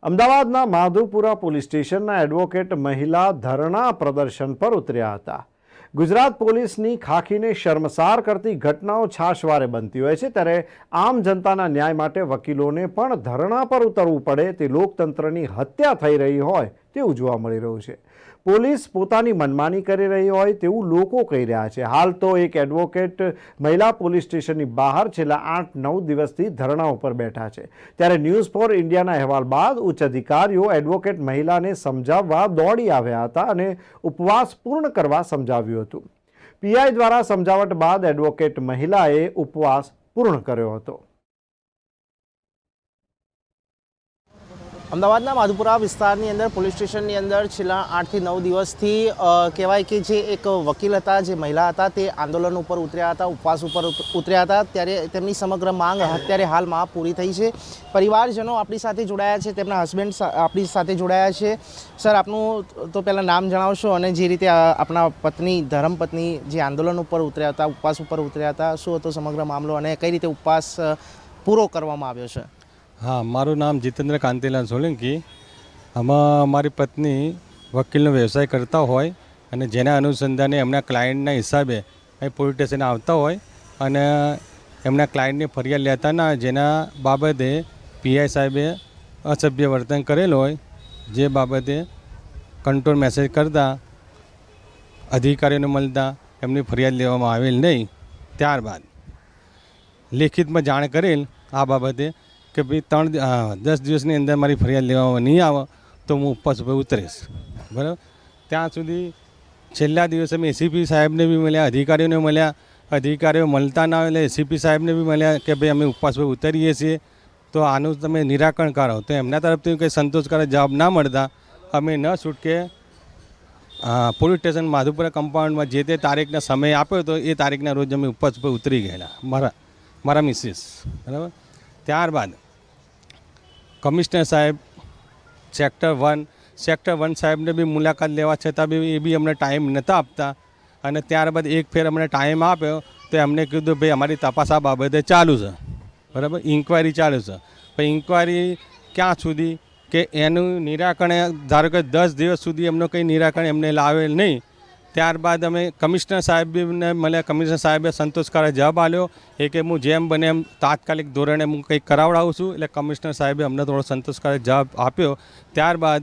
અમદાવાદના માધુપુરા પોલીસ સ્ટેશનના એડવોકેટ મહિલા ધરણા પ્રદર્શન પર ઉતર્યા હતા। ગુજરાત પોલીસની ખાખીને શર્મસાર કરતી ઘટનાઓ છાશવારે બનતી હોય છે, ત્યારે આમ જનતાના ન્યાય માટે વકીલોને પણ ધરણા પર ઉતરવું પડે તે લોકતંત્રની હત્યા થઈ રહી હોય તેવું જોવા મળી રહ્યું છે। પોલીસ પોતાની મનમાની કરી રહી હોય તેવું લોકો કહી રહ્યા છે। હાલ તો એક એડવોકેટ મહિલા પોલીસ સ્ટેશનની બહાર છેલ્લા 8-9 દિવસથી ધરણા ઉપર બેઠા છે, ત્યારે ન્યૂઝ ફોર ઇન્ડિયાના અહેવાલ બાદ ઉચ્ચ અધિકારીઓ એડવોકેટ મહિલાને સમજાવવા દોડી આવ્યા હતા અને ઉપવાસ પૂર્ણ કરવા સમજાવ્યું હતું। પીઆઈ દ્વારા સમજાવટ બાદ એડવોકેટ મહિલાએ ઉપવાસ પૂર્ણ કર્યો હતો। અમદાવાદના માધુપુરા વિસ્તારની અંદર પોલીસ સ્ટેશનની અંદર છેલ્લા 8 થી 9 દિવસથી કહેવાય કે જે એક વકીલ હતા, જે મહિલા હતા, તે આંદોલન ઉપર ઉતર્યા હતા, ઉપવાસ ઉપર ઉતર્યા હતા। ત્યારે તેમની સમગ્ર માંગ અત્યારે હાલમાં પૂરી થઈ છે। પરિવારજનો આપણી સાથે જોડાયા છે, તેમના હસબન્ડ આપણી સાથે જોડાયા છે। સર, આપનું તો પહેલાં નામ જણાવશો અને જે રીતે આપણા પત્ની, ધર્મપત્ની જે આંદોલન ઉપર ઉતર્યા હતા, ઉપવાસ ઉપર ઉતર્યા હતા, શું હતો સમગ્ર મામલો અને કઈ રીતે ઉપવાસ પૂરો કરવામાં આવ્યો છે? हाँ, मारू नाम जितेंद्र कांतिलाल सोलंकी। आमां मारी पत्नी वकीलनो व्यवसाय करता होय अने जेना अनुसंधाने एमना क्लायंटना हिसाबे અહીં પોલીસ સ્ટેશને આવતા હોય અને એમના ક્લાયન્ટની ફરિયાદ લેતાના જેના બાબતે પીઆઈ સાહેબે અસભ્ય વર્તન કરેલ હોય, જે બાબતે કંટ્રોલ મેસેજ કરતા અધિકારીઓને મળતા એમની ફરિયાદ લેવામાં આવેલ નહીં। ત્યારબાદ લેખિતમાં જાણ કરેલ આ બાબતે કે ભાઈ 10 દિવસની અંદર મારી ફરિયાદ લેવામાં નહીં આવે તો હું ઉપવાસ ઉપર ઉતરીશ, બરાબર। ત્યાં સુધી છેલ્લા દિવસે મેં એસીપી સાહેબને બી મળ્યા, અધિકારીઓને મળ્યા, અધિકારીઓ મળતા ના એટલે એસીપી સાહેબને બી મળ્યા કે ભાઈ અમે ઉપવાસ પર ઉતરીએ છીએ, તો આનું તમે નિરાકરણ કરો। તો એમના તરફથી કંઈ સંતોષકારક જવાબ ના મળતા અમે ન છૂટકે પોલીસ સ્ટેશન માધુપુરા કમ્પાઉન્ડમાં જે તે તારીખના સમય આપ્યો હતો એ તારીખના રોજ અમે ઉપવાસ પર ઉતરી ગયેલા, મારા મિસિસ, બરાબર। ત્યારબાદ કમિશનર સાહેબ, સેક્ટર 1 સાહેબને બી મુલાકાત લેવા છતાં બી એ બી અમને ટાઈમ નહોતા આપતા અને ત્યારબાદ એક ફેર અમને ટાઈમ આપ્યો તો એમને કીધું ભાઈ અમારી તપાસ આ બાબતે ચાલુ છે, બરાબર, ઇન્ક્વાયરી ચાલુ છે। પણ ઇન્ક્વાયરી ક્યાં સુધી કે એનું નિરાકરણ, ધારો કે 10 દિવસ સુધી એમનો કંઈ નિરાકરણ એમને લાવેલ નહીં। ત્યારબાદ અમે કમિશનર સાહેબને મળ્યા, કમિશનર સાહેબે સંતોષકારક જવાબ આપ્યો એ કે હું જેમ બને એમ તાત્કાલિક ધોરણે હું કંઈક કરાવડાવું છું। એટલે કમિશનર સાહેબે અમને થોડો સંતોષકારક જવાબ આપ્યો। ત્યારબાદ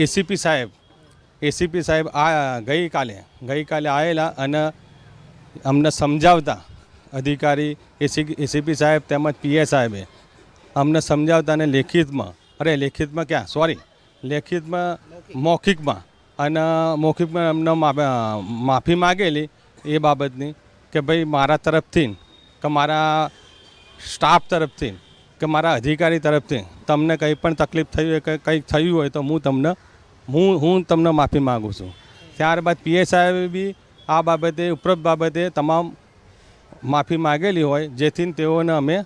એસીપી સાહેબ ગઈકાલે આવેલા અને અમને સમજાવતા, અધિકારી એસીપી સાહેબ તેમજ પીએ સાહેબે અમને સમજાવતા અને મૌખિકમાં અમને માફી માગેલી એ બાબતની કે ભાઈ મારા તરફથી કે મારા સ્ટાફ તરફથી કે મારા અધિકારી તરફથી તમને કંઈ પણ તકલીફ થઈ હોય કે કંઈક થયું હોય તો હું તમને માફી માગું છું। ત્યારબાદ પીએ સાહેબે બી આ બાબતે, ઉપરોક્ત બાબતે તમામ માફી માગેલી હોય જેથી તેઓને અમે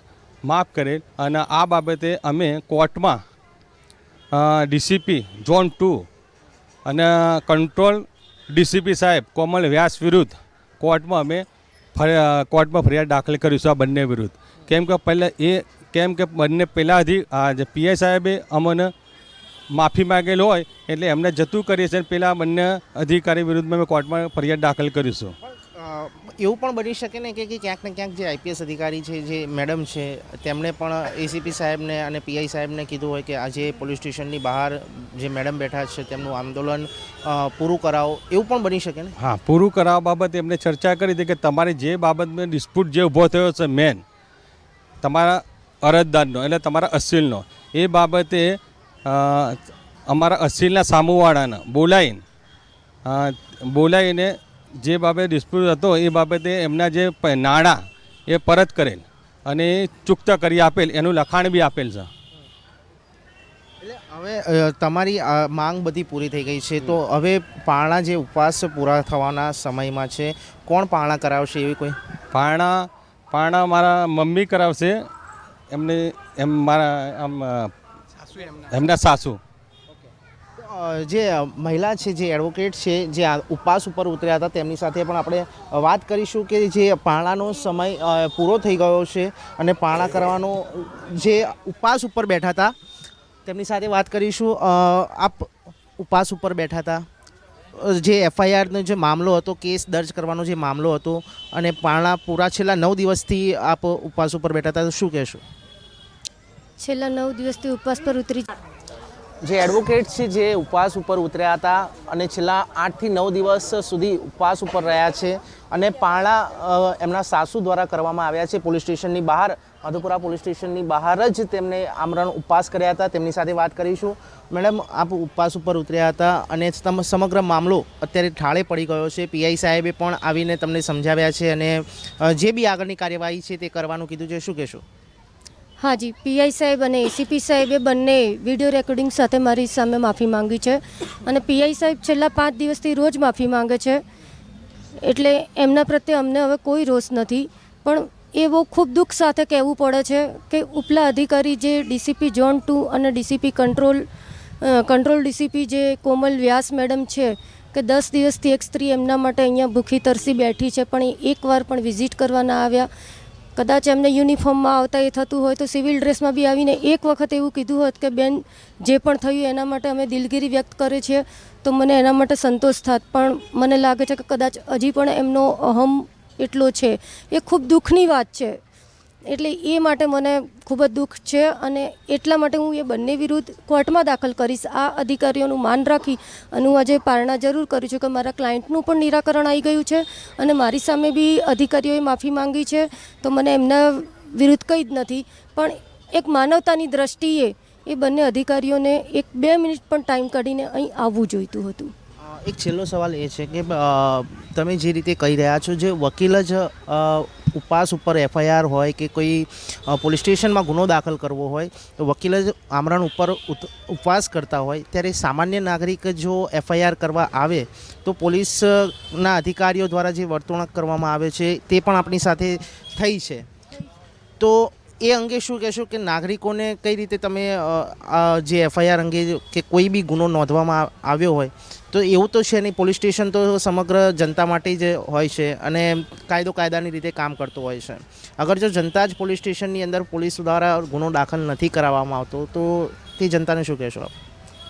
માફ કરેલ અને આ બાબતે અમે કોર્ટમાં ડીસીપી ઝોન 2 અને કંટ્રોલ ડીસીપી સાહેબ કોમલ વ્યાસ વિરુદ્ધ કોર્ટમાં ફરિયાદ દાખલ કરીશું આ બંને વિરુદ્ધ। કેમ કે બંને પહેલાં જે પીઆઈ સાહેબે અમને માફી માગેલ હોય એટલે એમને જતું કરીએ છીએ, પેલા બંને અધિકારી વિરુદ્ધમાં અમે કોર્ટમાં ફરિયાદ દાખલ કરીશું। એવું પણ બની શકે ને કે ક્યાંક ને ક્યાંક જે આઈપીએસ અધિકારી છે, જે મેડમ છે, તેમણે પણ એસીપી સાહેબને અને પીઆઈ સાહેબને કીધું હોય કે આજે પોલીસ સ્ટેશનની બહાર જે મેડમ બેઠા છે તેમનું આંદોલન પૂરું કરાવો, એવું પણ બની શકે ને? હા, પૂરું કરાવવા બાબતે એમને ચર્ચા કરી હતી કે તમારી જે બાબતમાં ડિસ્પ્યુટ જે ઊભો થયો છે મેન તમારા અરજદારનો એટલે તમારા અસીલનો, એ બાબતે અમારા અસીલના સામુવાળાને બોલાવીને જે બાબતે ડિસ્પ્યુટ હતો એ બાબતે એમના જે નાણાં એ પરત કરેલ અને ચૂકતા કરી આપેલ, એનું લખાણ બી આપેલ છે। એટલે હવે તમારી માંગ બધી પૂરી થઈ ગઈ છે, તો હવે પારણા જે ઉપવાસ પૂરા થવાના સમયમાં છે, કોણ પારણા કરાવશે? એવી કોઈ પારણા મારા મમ્મી કરાવશે, એમના સાસુ। જે મહિલા છે, જે એડવોકેટ છે, જે ઉપવાસ ઉપર ઉતર્યા હતા, તેમની સાથે પણ આપણે વાત કરીશું કે જે પારણાનો સમય પૂરો થઈ ગયો છે અને પારણા કરવાનો જે ઉપવાસ ઉપર બેઠા હતા તેમની સાથે વાત કરીશું. આપ ઉપવાસ ઉપર બેઠા હતા, જે એફઆઈઆરનો જે મામલો હતો, કેસ દર્જ કરવાનો જે મામલો હતો, અને પૂરા છેલ્લા 9 દિવસથી આપ ઉપવાસ ઉપર બેઠા હતા, તો શું કહેશો? છેલ્લા 9 દિવસથી ઉપવાસ પર ઉતરી જે એડવોકેટ છે જે ઉપવાસ ઉપર ઉતર્યા હતા અને છેલ્લા 8 થી 9 દિવસ સુધી ઉપવાસ ઉપર રહ્યા છે, અને પારણા એમના સાસુ દ્વારા કરવામાં આવ્યા છે. પોલીસ સ્ટેશનની બહાર, મધુપુરા પોલીસ સ્ટેશનની બહાર જ તેમને આમરણ ઉપવાસ કર્યા હતા. તેમની સાથે વાત કરીશું. મેડમ, આપ ઉપવાસ ઉપર ઉતર્યા હતા અને સમગ્ર મામલો અત્યારે ઠાળે પડી ગયો છે. પીઆઈ સાહેબે પણ આવીને તમને સમજાવ્યા છે અને જે બી આગળની કાર્યવાહી છે તે કરવાનું કીધું છે. શું કહેશો? હા જી, પીઆઈ સાહેબ અને એસીપી સાહેબે બંને વિડીયો રેકોર્ડિંગ સાથે મારી સામે માફી માંગી છે, અને પીઆઈ સાહેબ છેલ્લા 5 દિવસથી રોજ માફી માંગે છે, એટલે એમના પ્રત્યે અમને હવે કોઈ રોષ નથી. પણ એ બહુ ખૂબ દુઃખ સાથે કહેવું પડે છે કે ઉપલા અધિકારી જે ડીસીપી ઝોન 2 અને ડીસીપી કંટ્રોલ ડીસીપી જે કોમલ વ્યાસ મેડમ છે, કે 10 દિવસથી એક સ્ત્રી એમના માટે અહીંયા ભૂખી તરસી બેઠી છે, પણ એ એકવાર પણ વિઝિટ કરવા ના આવ્યા. કદાચ એમને યુનિફોર્મમાં આવતા એ થતું હોય તો સિવિલ ડ્રેસમાં બી આવીને એક વખત એવું કીધું હોત કે બેન, જે પણ થયું એના માટે અમે દિલગીરી વ્યક્ત કરીએ છીએ, તો મને એના માટે સંતોષ થાત. પણ મને લાગે છે કે કદાચ હજી પણ એમનો અહમ એટલો છે. એ ખૂબ દુઃખની વાત છે. એટલે એ માટે મને ખૂબ જ દુઃખ છે, અને એટલા માટે હું એ બંને વિરુદ્ધ કોર્ટમાં દાખલ કરીશ. આ અધિકારીઓનું માન રાખી અને હું આજે પારણા જરૂર કરું છું કે મારા ક્લાયન્ટનું પણ નિરાકરણ આવી ગયું છે, અને મારી સામે બી અધિકારીઓએ માફી માંગી છે, તો મને એમના વિરુદ્ધ કંઈ જ નથી. પણ એક માનવતાની દ્રષ્ટિએ એ બંને અધિકારીઓને 1-2 મિનિટ પણ ટાઈમ કાઢીને અહીં આવવું જોઈતું હતું. એક છેલ્લો સવાલ એ છે કે તમે જે રીતે કહી રહ્યા છો, જે વકીલ જ ઉપવાસ ઉપર એફઆઈઆર હોય કે કોઈ પોલીસ સ્ટેશનમાં ગુનો દાખલ કરવો હોય, તો વકીલ જ આમરણ ઉપર ઉપવાસ કરતા હોય, ત્યારે સામાન્ય નાગરિક જો એફઆઈઆર કરવા આવે તો પોલીસના અધિકારીઓ દ્વારા જે વર્તણૂક કરવામાં આવે છે તે પણ આપણી સાથે થઈ છે. તો એ અંગે શું કહેશો કે નાગરિકોને કઈ રીતે તમે જે એફઆઈઆર અંગે કે કોઈ બી ગુનો નોંધવામાં આવ્યો હોય, તો એવું તો છે નહીં, પોલીસ સ્ટેશન તો સમગ્ર જનતા માટે જ હોય છે અને કાયદાની રીતે કામ કરતો હોય છે. અગર જો જનતા જ પોલીસ સ્ટેશનની અંદર પોલીસ દ્વારા ગુનો દાખલ નથી કરાવવામાં આવતો, તો તે જનતાને શું કહેશો આપ?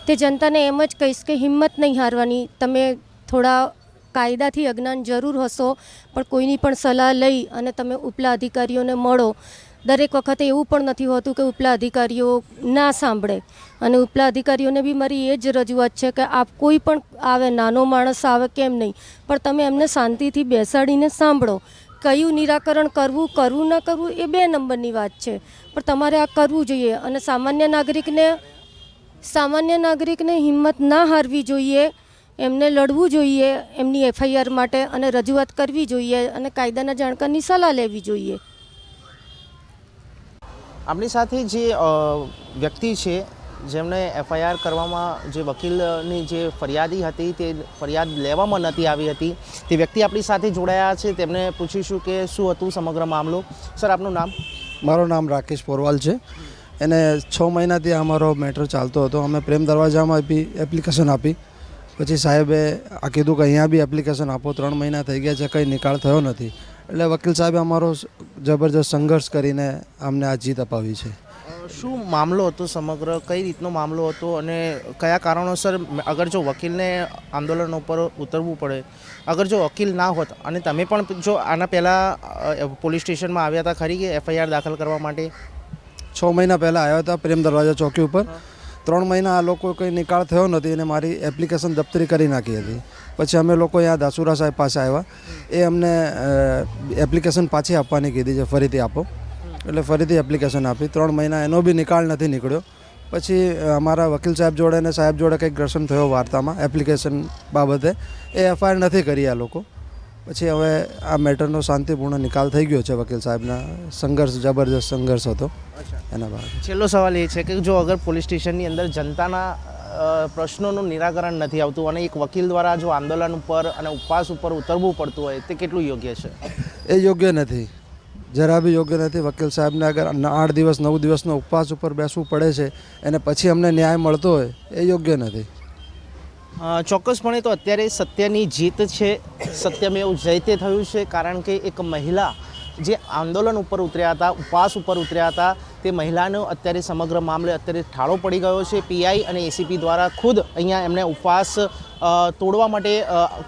તે જનતાને એમ જ કહીશ કે હિંમત નહીં હારવાની. તમે થોડા કાયદાથી અજ્ઞાન જરૂર હશો, પણ કોઈની પણ સલાહ લઈ અને તમે ઉપલા અધિકારીઓને મળો. દરેક વખતે એવું પણ નથી હોતું કે ઉપલા અધિકારીઓ ના સાંભળે, અને ઉપલા અધિકારીઓને બી મારી એ જ રજૂઆત છે કે આપ કોઈ પણ આવે, નાનો માણસ આવે કેમ નહીં, પણ તમે એમને શાંતિથી બેસાડીને સાંભળો. કયું નિરાકરણ કરવું ન કરવું એ 2 નંબરની વાત છે, પણ તમારે આ કરવું જોઈએ. અને સામાન્ય નાગરિકને હિંમત ના હારવી જોઈએ, એમને લડવું જોઈએ એમની એફઆઈઆર માટે, અને રજૂઆત કરવી જોઈએ, અને કાયદાના જાણકારની સલાહ લેવી જોઈએ. આપણી સાથે જે વ્યક્તિ છે જેમણે એફઆઈઆર કરવામાં, જે વકીલની જે ફરિયાદી હતી તે ફરિયાદ લેવામાં નહોતી આવી હતી, તે વ્યક્તિ આપણી સાથે જોડાયા છે. તેમને પૂછીશું કે શું હતું સમગ્ર મામલો. સર, આપનું નામ? મારું નામ રાકેશ પોરવાલ છે. એને 6 મહિનાથી અમારો મેટર ચાલતો હતો. અમે પ્રેમ દરવાજામાં બી એપ્લિકેશન આપી, પછી સાહેબે આ કીધું કે અહીંયા બી એપ્લિકેશન આપો. 3 મહિના થઈ ગયા છે, કંઈ નિકાલ થયો નથી. એટલે વકીલ સાહેબે અમારો જબરજસ્ત સંઘર્ષ કરીને અમને આ જીત અપાવી છે. શું મામલો હતો સમગ્ર? કઈ રીતનો મામલો હતો અને કયા કારણોસર, અગર જો વકીલને આંદોલન ઉપર ઉતરવું પડે, અગર જો વકીલ ના હોત અને તમે પણ જો આના પહેલાં પોલીસ સ્ટેશનમાં આવ્યા હતા ખરી કે એફઆઈઆર દાખલ કરવા માટે? 6 મહિના પહેલાં આવ્યા હતા પ્રેમ દરવાજા ચોકી ઉપર. 3 મહિના આ લોકો કંઈ નિકાલ થયો નથી અને મારી એપ્લિકેશન દફતરી કરી નાખી હતી. પછી અમે લોકો અહીંયા દાસુરા સાહેબ પાસે આવ્યા. એ અમને એપ્લિકેશન પાછી આપવાની કીધી છે, ફરીથી આપો. એટલે ફરીથી એપ્લિકેશન આપી. 3 મહિના એનો બી નિકાલ નથી નીકળ્યો. પછી અમારા વકીલ સાહેબ જોડે અને સાહેબ જોડે કંઈક ઘર્ષણ થયો વાર્તામાં એપ્લિકેશન બાબતે. એ એફઆઈઆર નથી કરી આ લોકો. પછી હવે આ મેટરનો શાંતિપૂર્ણ નિકાલ થઈ ગયો છે. વકીલ સાહેબના જબરજસ્ત સંઘર્ષ હતો એના બાબતે. છેલ્લો સવાલ એ છે કે જો અગર પોલીસ સ્ટેશનની અંદર જનતાના પ્રશ્નોનું નિરાકરણ નથી આવતું અને એક વકીલ દ્વારા જો આંદોલન ઉપર અને ઉપવાસ ઉપર ઉતરવું પડતું હોય, તે કેટલું યોગ્ય છે? એ યોગ્ય નથી, જરા બી યોગ્ય નથી. વકીલ સાહેબને અગર 8 દિવસ 9 દિવસનો ઉપવાસ ઉપર બેસવું પડે છે અને પછી અમને ન્યાય મળતો હોય, એ યોગ્ય નથી. ચોક્કસપણે તો અત્યારે સત્યની જીત છે, સત્યમેવ જયતે થયું છે. કારણ કે એક મહિલા જે આંદોલન ઉપર ઉતર્યા હતા, ઉપવાસ ઉપર ઉતર્યા હતા, તે મહિલાનો અત્યારે સમગ્ર મામલે અત્યારે ઠાળો પડી ગયો છે. પીઆઈ અને એસીપી દ્વારા ખુદ અહીંયા એમને ઉપવાસ તોડવા માટે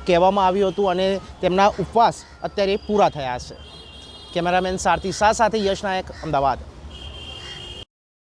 કહેવામાં આવ્યું હતું અને તેમના ઉપવાસ અત્યારે પૂરા થયા છે. કેમેરામેન સારથી શાહ સાથે યશ નાયક, અમદાવાદ.